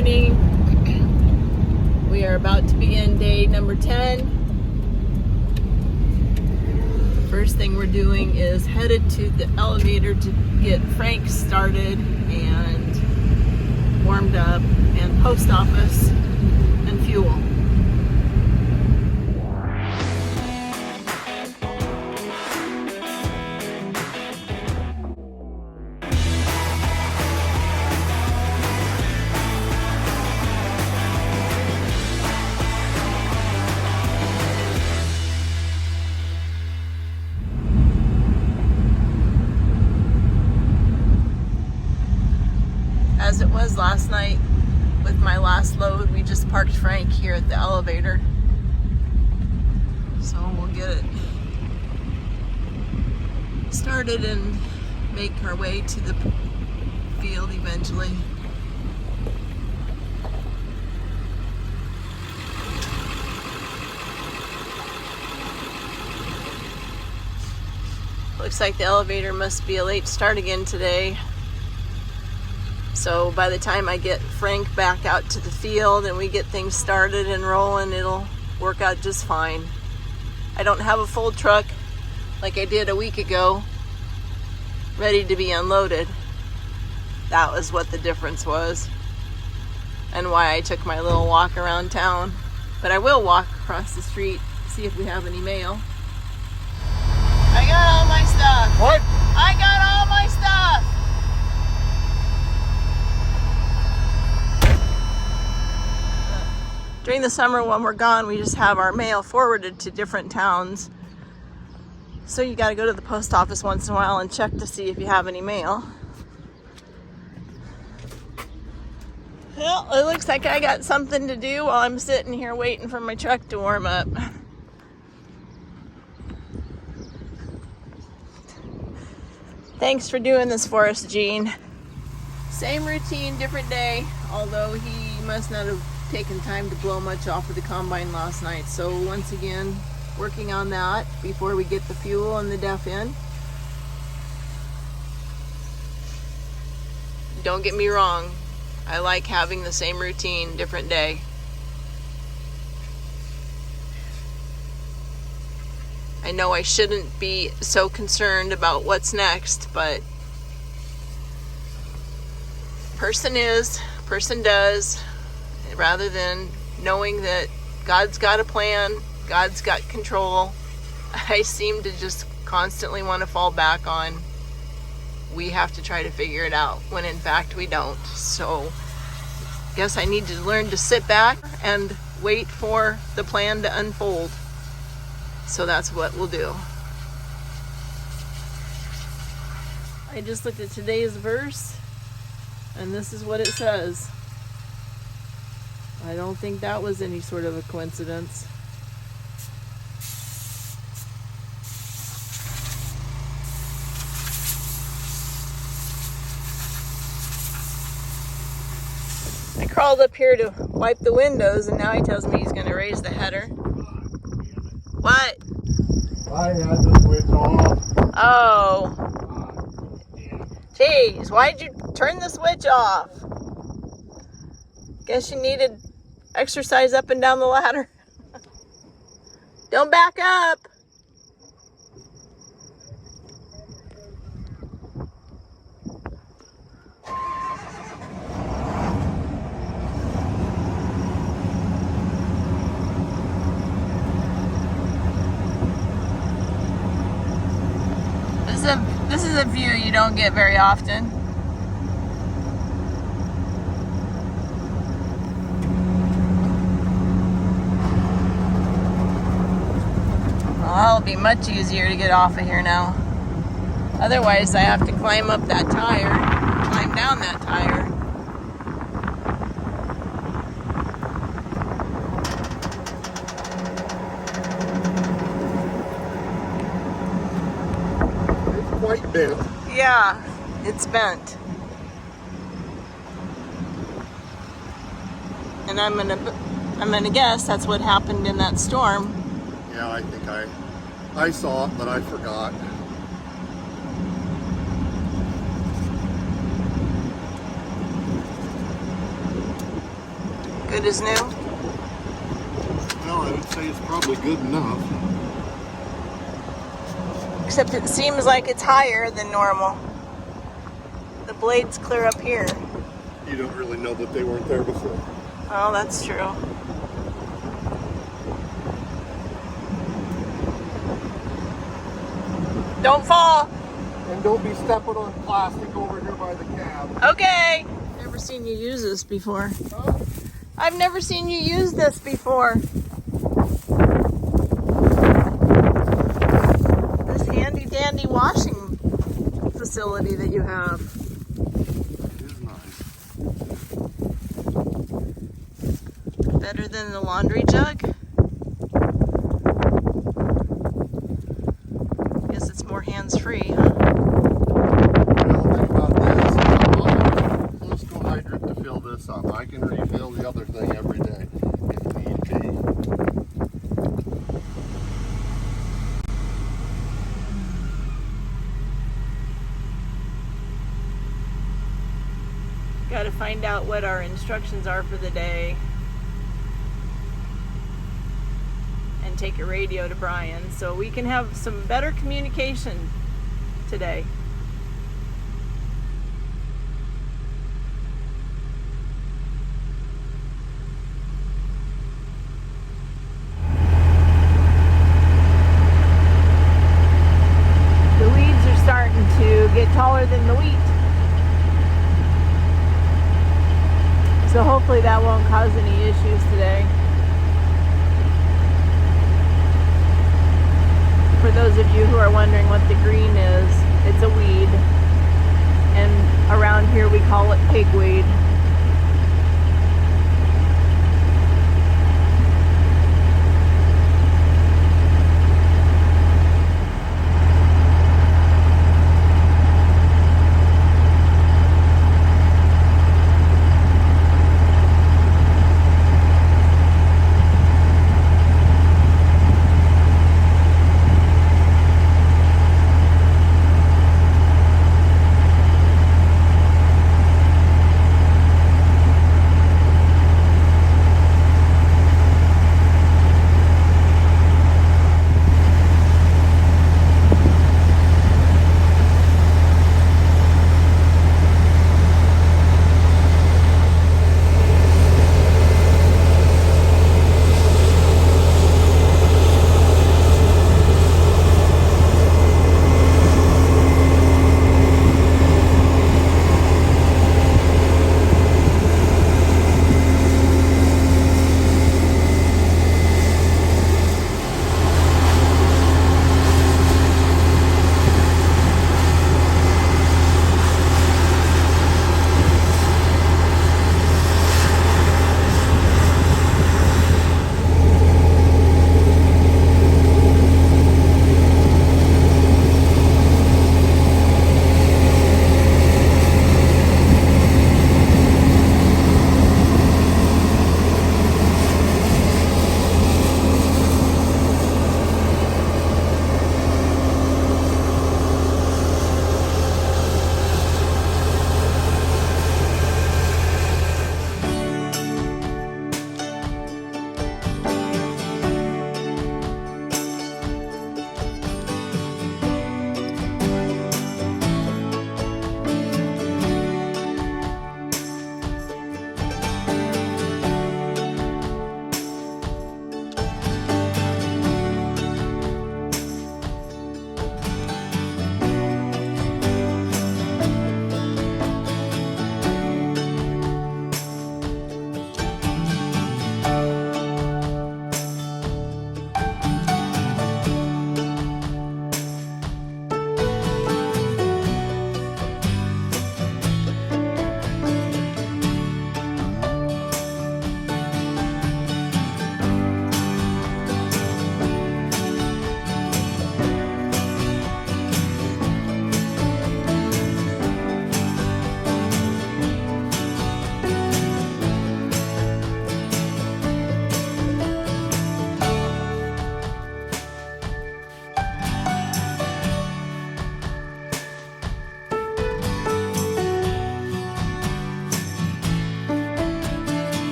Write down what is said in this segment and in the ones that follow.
morning. We are about to begin day number 10. First thing we're doing is headed to the elevator to get Frank started and warmed up, and post office and fuel. As it was last night with my last load, we just parked Frank here at the elevator. So we'll get it started and make our way to the field eventually. Looks like the elevator must be a late start again today. So by the time I get Frank back out to the field and we get things started and rolling, it'll work out just fine. I don't have a full truck like I did a week ago, ready to be unloaded. That was what the difference was, and why I took my little walk around town. But I will walk across the street, see if we have any mail. I got all my stuff. What? I got all my stuff. During the summer when we're gone, we just have our mail forwarded to different towns. So you gotta go to the post office once in a while and check to see if you have any mail. Well, it looks like I got something to do while I'm sitting here waiting for my truck to warm up. Thanks for doing this for us, Gene. Same routine, different day, although he must not have taken time to blow much off of the combine last night. So once again, working on that before we get the fuel and the DEF in. Don't get me wrong, I like having the same routine, different day. I know I shouldn't be so concerned about what's next, but person does, rather than knowing that God's got a plan, God's got control. I seem to just constantly want to fall back on, we have to try to figure it out, when in fact we don't. So I guess I need to learn to sit back and wait for the plan to unfold. So that's what we'll do. I just looked at today's verse, and this is what it says. I don't think that was any sort of a coincidence. I crawled up here to wipe the windows, and now he tells me he's going to raise the header. What? I had the switch off. Oh. Jeez, why'd you turn the switch off? Guess you needed exercise up and down the ladder. Don't back up. This is a view you don't get very often. Well, it'll be much easier to get off of here now. Otherwise, I have to climb up that tire, climb down that tire. It's quite bent. Yeah, it's bent. And I'm gonna guess that's what happened in that storm. Yeah, I think I saw it, but I forgot. good as new? Well, I would say it's probably good enough. Except it seems like it's higher than normal. The blade's clear up here. You don't really know that they weren't there before. Oh, that's true. Don't fall. And don't be stepping on plastic over here by the cab. Okay. Never seen you use this before. Huh? I've never seen you use this before. This handy dandy washing facility that you have. It is nice. Better than the laundry jug? Guess it's more hands-free, huh? Well, the thing about this, I'll have a close to a hydrant to fill this up. I can refill the other thing every day if need be. Got to find out what our instructions are for the day and take a radio to Brian so we can have some better communication today. The weeds are starting to get taller than the wheat. So hopefully that won't cause any issues today. For those of you who are wondering what the green is, it's a weed. And around here we call it pigweed.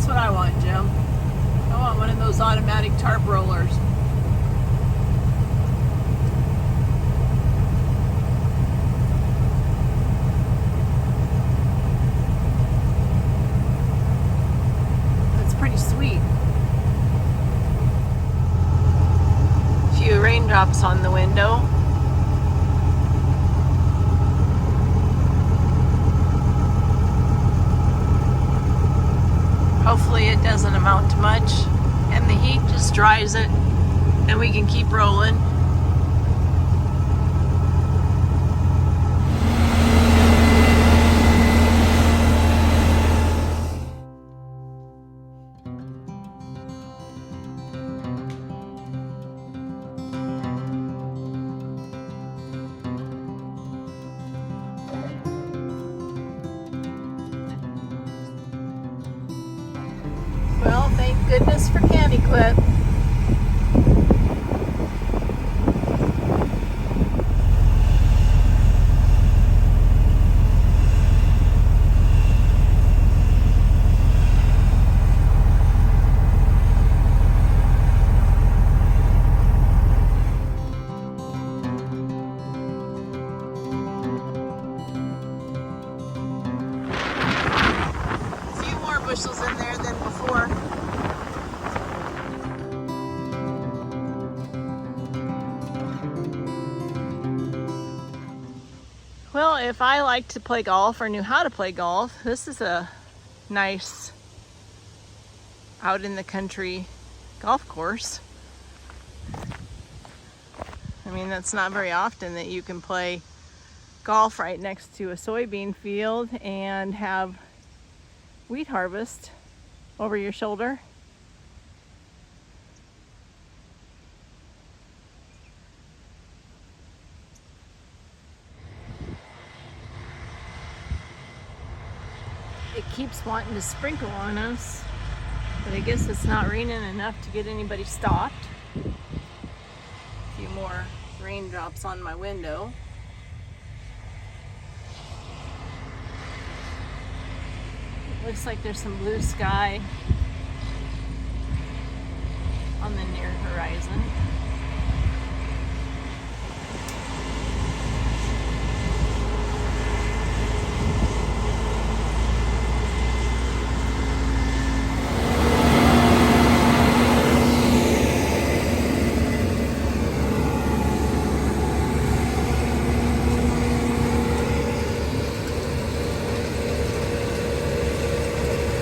That's what I want, Jim. I want one of those automatic tarp rollers. That's pretty sweet. A few raindrops on the window. Hopefully it doesn't amount to much and the heat just dries it and we can keep rolling. Well, thank goodness for Candy Clip. A few more bushels in there than before. Well, if I like to play golf or knew how to play golf, this is a nice out in the country golf course. I mean, that's not very often that you can play golf right next to a soybean field and have wheat harvest over your shoulder. It keeps wanting to sprinkle on us, but I guess it's not raining enough to get anybody stopped. A few more raindrops on my window. It looks like there's some blue sky on the near horizon.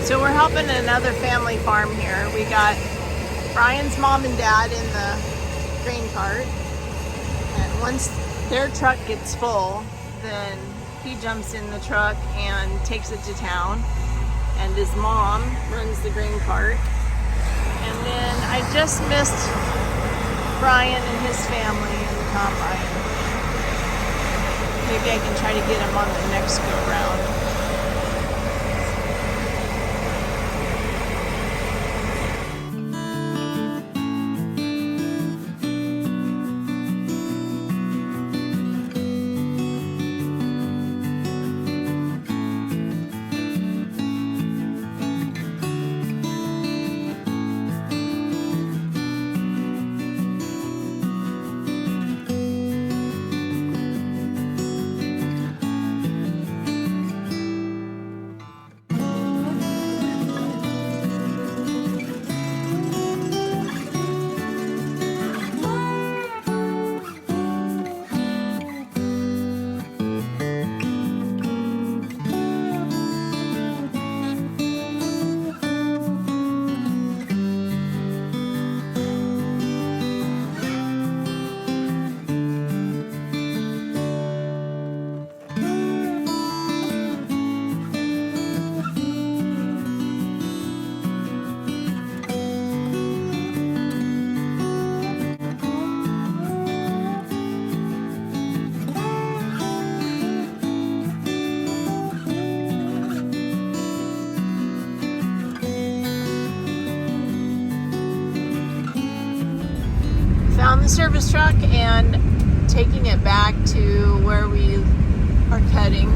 So we're helping another family farm here. We got Brian's mom and dad in the grain cart, and once their truck gets full, then he jumps in the truck and takes it to town, and his mom runs the grain cart. And then I just missed Brian and his family in the combine. Maybe I can try to get him on the next go round. Found the service truck and taking it back to where we are cutting.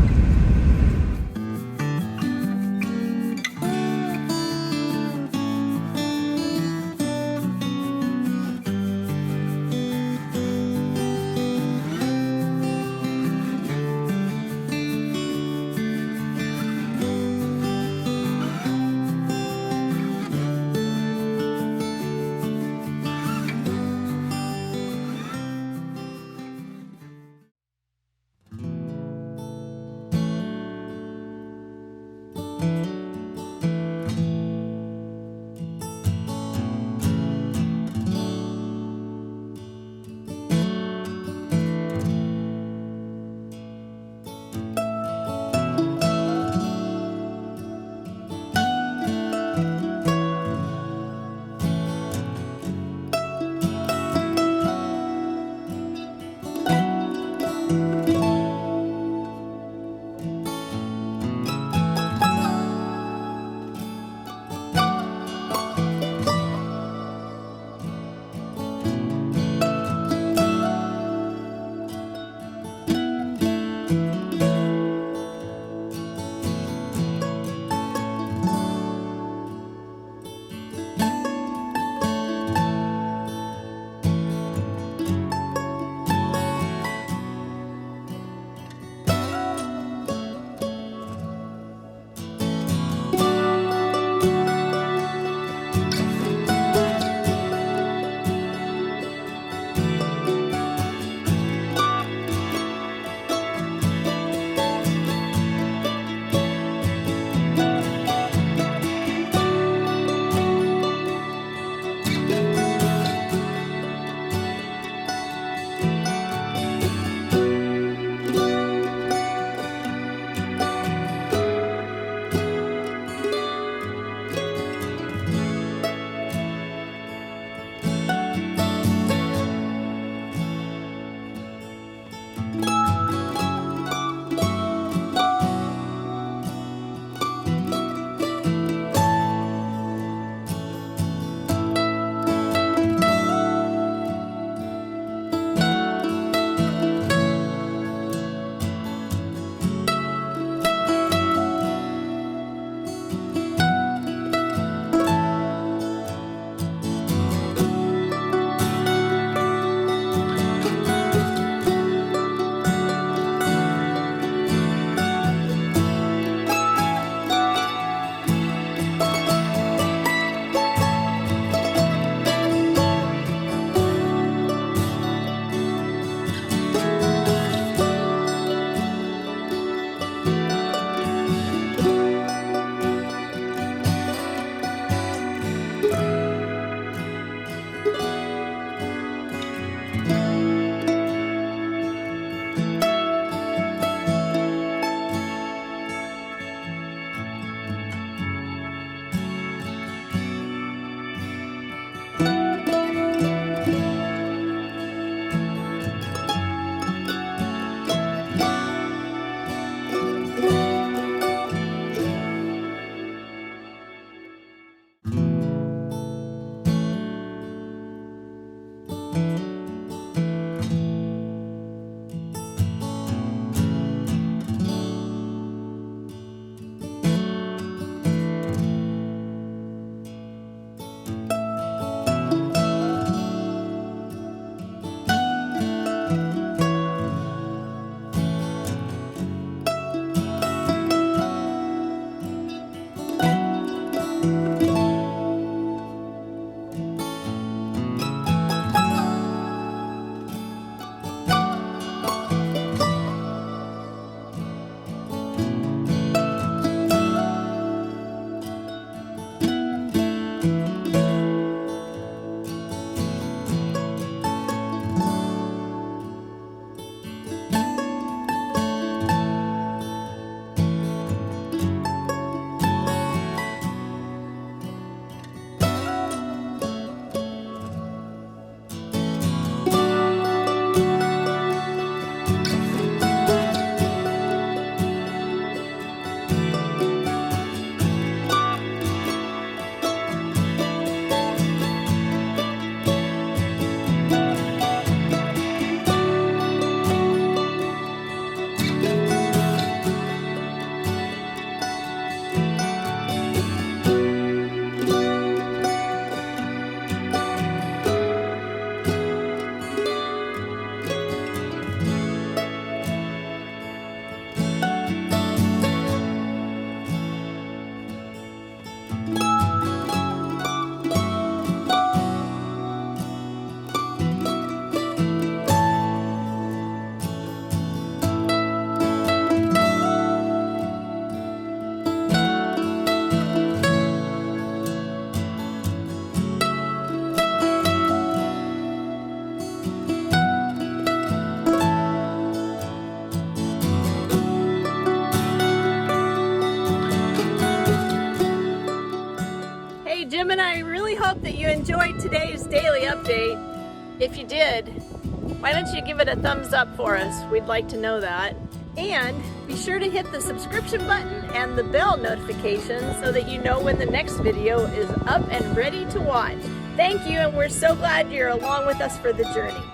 I really hope that you enjoyed today's daily update. If you did, why don't you give it a thumbs up for us? We'd like to know that. And be sure to hit the subscription button and the bell notification so that you know when the next video is up and ready to watch. Thank you, and we're so glad you're along with us for the journey.